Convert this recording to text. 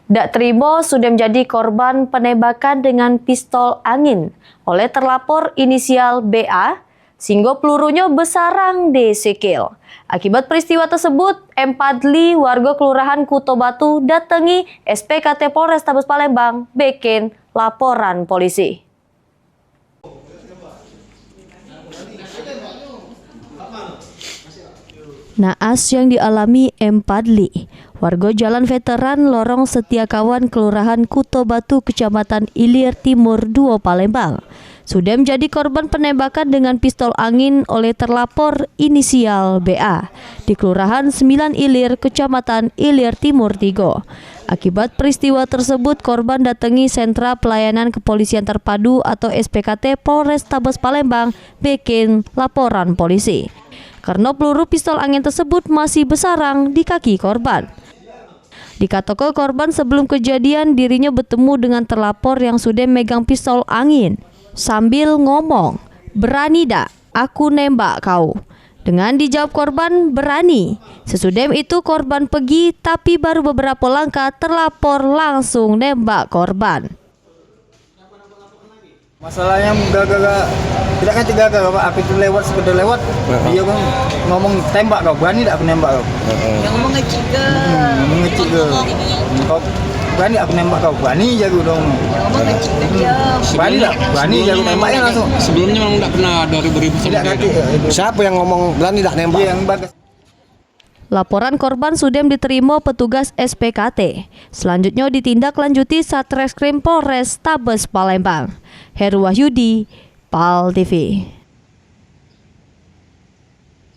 Dak Trimo sudah menjadi korban penembakan dengan pistol angin oleh terlapor inisial BA, sehingga pelurunya besarang di sikil. Akibat peristiwa tersebut, M. Padli, warga Kelurahan Kuto Batu, datangi SPKT Polrestabes Palembang, bikin laporan polisi. Naas yang dialami M. Padli, warga Jalan Veteran Lorong Setiakawan Kelurahan Kuto Batu, Kecamatan Ilir Timur 2 Palembang, sudah menjadi korban penembakan dengan pistol angin oleh terlapor inisial BA di Kelurahan 9 Ilir, Kecamatan Ilir Timur 3. Akibat peristiwa tersebut, korban datangi Sentra Pelayanan Kepolisian Terpadu atau SPKT Polrestabes Palembang, bikin laporan polisi. Karena peluru pistol angin tersebut masih besarang di kaki korban. Dikatakan korban sebelum kejadian dirinya bertemu dengan terlapor yang sudah megang pistol angin sambil ngomong, "Berani dak aku nembak kau?" Dengan dijawab korban, "Berani." Sesudah itu korban pergi, tapi baru beberapa langkah terlapor langsung nembak korban. Masalahnya gara-gara tidak kan tiga gara api itu lewat sekedar lewat, dia kan ngomong tembak kau, berani tak aku nembak kau? Yang ngomong ngecik ke? Ngomong ngecik ke? Kau berani aku nembak kau? Berani jago dong. Yang ngomong ngecik ke dia. Berani tak? Berani jago nembaknya langsung. Sebelumnya memang tidak pernah ada ribut-ribut sama dia. Siapa yang ngomong berani tak nembak? Dia yang bagas. Laporan korban sudah diterima petugas SPKT. Selanjutnya ditindaklanjuti Satreskrim Polrestabes Palembang. Heru Wahyudi, PAL TV.